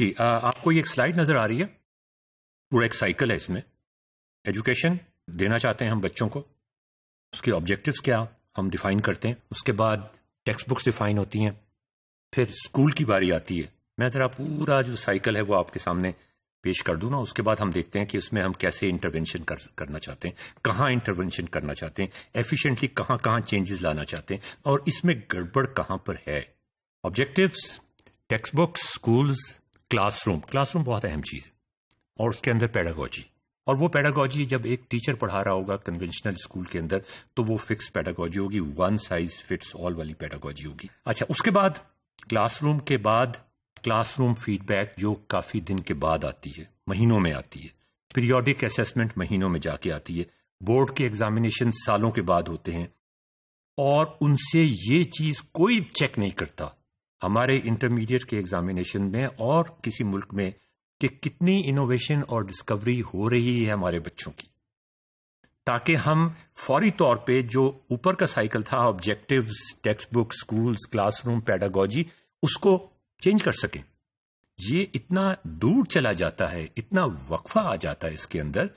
جی آپ کو یہ ایک سلائیڈ نظر آ رہی ہے، پورا ایک سائیکل ہے اس میں. ایجوکیشن دینا چاہتے ہیں ہم بچوں کو، اس کے آبجیکٹیوز کیا ہم ڈیفائن کرتے ہیں، اس کے بعد ٹیکسٹ بکس ڈیفائن ہوتی ہیں، پھر اسکول کی باری آتی ہے. میں ذرا پورا جو سائیکل ہے وہ آپ کے سامنے پیش کر دوں نا، اس کے بعد ہم دیکھتے ہیں کہ اس میں ہم کیسے انٹرونشن کرنا چاہتے ہیں، کہاں انٹرونشن کرنا چاہتے ہیں، ایفیشینٹلی کہاں کہاں چینجز لانا چاہتے ہیں، اور اس میں گڑبڑ کہاں پر ہے. Objectives, text books, schools, class room بہت اہم چیز ہے، اور اس کے اندر پیڈاگوجی. اور وہ پیڈاگوجی جب ایک ٹیچر پڑھا رہا ہوگا کنونشنل اسکول کے اندر تو وہ فکس پیڈاگوجی ہوگی، ون سائز فٹس آل والی پیڈاگوجی ہوگی. اچھا، اس کے بعد کلاس روم کے بعد کلاس روم فیڈ بیک جو کافی دن کے بعد آتی ہے، مہینوں میں آتی ہے. پیریوڈک اسیسمنٹ مہینوں میں جا کے آتی ہے. بورڈ کے ایگزامینیشن سالوں کے بعد ہوتے ہیں، اور ان سے یہ چیز کوئی چیک نہیں کرتا ہمارے انٹرمیڈیٹ کے ایگزامینیشن میں اور کسی ملک میں کہ کتنی انوویشن اور ڈسکوری ہو رہی ہے ہمارے بچوں کی، تاکہ ہم فوری طور پہ جو اوپر کا سائیکل تھا objectives, textbook, schools, classroom, pedagogy, اس کو چینج کر سکیں. یہ اتنا دور چلا جاتا ہے، اتنا وقفہ آ جاتا ہے اس کے اندر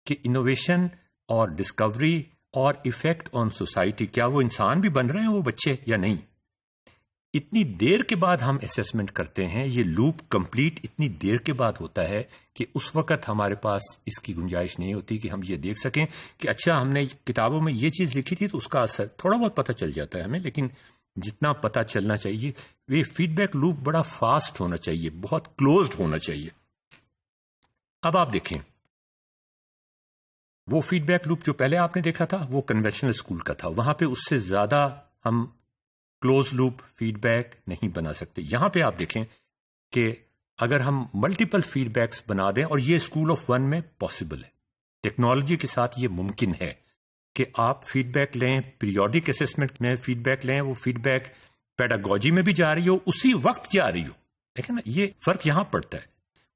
کہ انوویشن اور ڈسکوری اور ایفیکٹ آن سوسائٹی، کیا وہ انسان بھی بن رہے ہیں وہ بچے یا نہیں. اتنی دیر کے بعد ہم اسیسمنٹ کرتے ہیں، یہ لوپ کمپلیٹ اتنی دیر کے بعد ہوتا ہے کہ اس وقت ہمارے پاس اس کی گنجائش نہیں ہوتی کہ ہم یہ دیکھ سکیں کہ اچھا ہم نے کتابوں میں یہ چیز لکھی تھی تو اس کا اثر تھوڑا بہت پتہ چل جاتا ہے ہمیں، لیکن جتنا پتہ چلنا چاہیے یہ فیڈ بیک لوپ بڑا فاسٹ ہونا چاہیے، بہت کلوزڈ ہونا چاہیے. اب آپ دیکھیں وہ فیڈ بیک لوپ جو پہلے آپ نے دیکھا تھا وہ کنونشنل اسکول کا تھا، وہاں پہ اس سے زیادہ ہم کلوز لوپ فیڈ بیک نہیں بنا سکتے. یہاں پہ آپ دیکھیں کہ اگر ہم ملٹیپل فیڈ بیکس بنا دیں، اور یہ اسکول آف ون میں پاسبل ہے، ٹیکنالوجی کے ساتھ یہ ممکن ہے کہ آپ فیڈ بیک لیں، پیریوڈک اسسمنٹ میں فیڈ بیک لیں، وہ فیڈ بیک پیڈاگوجی میں بھی جا رہی ہو، اسی وقت جا رہی ہو. دیکھیں نا یہ فرق یہاں پڑتا ہے،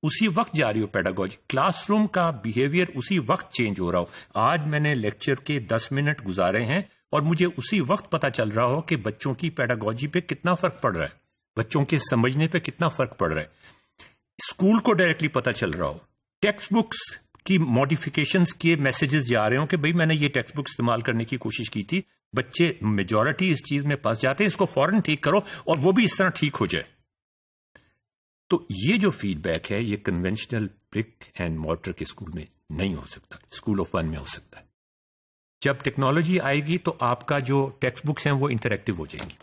اسی وقت جا رہی ہو پیڈاگوجی، کلاس روم کا بیہیویئر اسی وقت چینج ہو رہا ہو. آج میں نے لیکچر کے 10 منٹ گزارے ہیں اور مجھے اسی وقت پتا چل رہا ہو کہ بچوں کی پیڈاگوجی پہ کتنا فرق پڑ رہا ہے، بچوں کے سمجھنے پہ کتنا فرق پڑ رہا ہے. اسکول کو ڈائریکٹلی پتا چل رہا ہو، ٹیکسٹ بکس کی ماڈیفیکیشنز کے میسیجز جا رہے ہوں کہ بھئی میں نے یہ ٹیکسٹ بک استعمال کرنے کی کوشش کی تھی، بچے میجورٹی اس چیز میں پھنس جاتے ہیں، اس کو فوراً ٹھیک کرو اور وہ بھی اس طرح ٹھیک ہو جائے. تو یہ جو فیڈ بیک ہے یہ کنونشنل برک اینڈ مورٹر کے اسکول میں نہیں ہو سکتا، اسکول آف ون میں ہو سکتا ہے. جب ٹیکنالوجی آئے گی تو آپ کا جو ٹیکسٹ بکس ہیں وہ انٹریکٹیو ہو جائیں گی،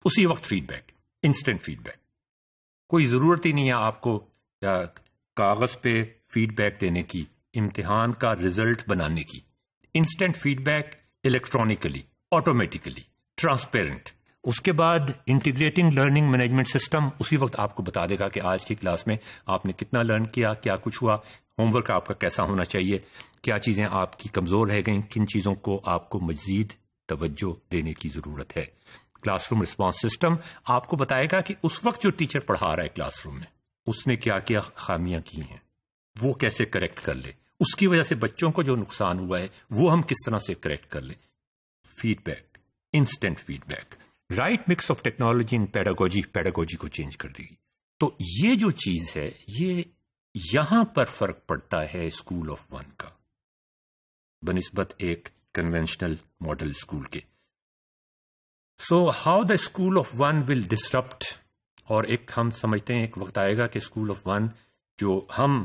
اسی وقت feedback, instant feedback. کوئی ضرورت ہی نہیں ہے آپ کو کاغذ پہ فیڈ بیک دینے کی، امتحان کا رزلٹ بنانے کی. Instant feedback, electronically, automatically, transparent. اس کے بعد انٹیگریٹنگ لرننگ مینجمنٹ سسٹم اسی وقت آپ کو بتا دے گا کہ آج کی کلاس میں آپ نے کتنا لرن کیا، کیا کچھ ہوا، ہوم ورک آپ کا کیسا ہونا چاہیے، کیا چیزیں آپ کی کمزور رہ گئیں، کن چیزوں کو آپ کو مزید توجہ دینے کی ضرورت ہے. کلاس روم رسپانس سسٹم آپ کو بتائے گا کہ اس وقت جو ٹیچر پڑھا رہا ہے کلاس روم میں اس نے کیا کیا خامیاں کی ہیں، وہ کیسے کریکٹ کر لے، اس کی وجہ سے بچوں کو جو نقصان ہوا ہے وہ ہم کس طرح سے کریکٹ کر لیں. Feedback, instant feedback, right mix of technology in pedagogy کو چینج کر دے گی. تو یہ جو چیز ہے یہ یہاں پر فرق پڑتا ہے اسکول آف ون کا بنسبت ایک کنونشنل ماڈل اسکول کے. So how the school of one will disrupt, اور ایک ہم سمجھتے ہیں ایک وقت آئے گا کہ اسکول آف ون جو ہم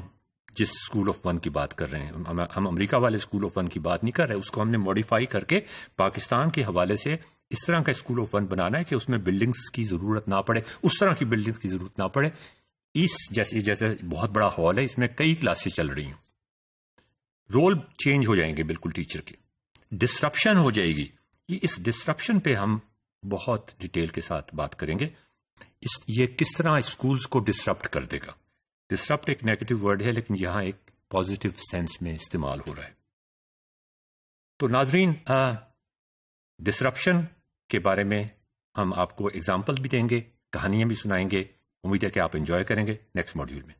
جس اسکول آف ون کی بات کر رہے ہیں، ہم امریکہ والے اسکول آف ون کی بات نہیں کر رہے، اس کو ہم نے ماڈیفائی کر کے پاکستان کے حوالے سے اس طرح کا اسکول آف ون بنانا ہے کہ اس میں بلڈنگز کی ضرورت نہ پڑے، اس طرح کی بلڈنگز کی ضرورت نہ پڑے. جیسے بہت بڑا ہال ہے، اس میں کئی کلاسیں چل رہی ہیں، رول چینج ہو جائیں گے بالکل ٹیچر کے، ڈسرپشن ہو جائے گی. اس ڈسرپشن پہ ہم بہت ڈیٹیل کے ساتھ بات کریں گے. یہ کس طرح اسکولز کو ڈسرپٹ کر دے گا. ڈسرپٹ ایک نیگیٹو ورڈ ہے لیکن یہاں ایک پازیٹیو سینس میں استعمال ہو رہا ہے. تو ناظرین، ڈسرپشن کے بارے میں ہم آپ کو ایگزامپل بھی دیں گے، کہانیاں بھی سنائیں گے. امید ہے کہ آپ انجوائے کریں گے. نیکسٹ ماڈیول میں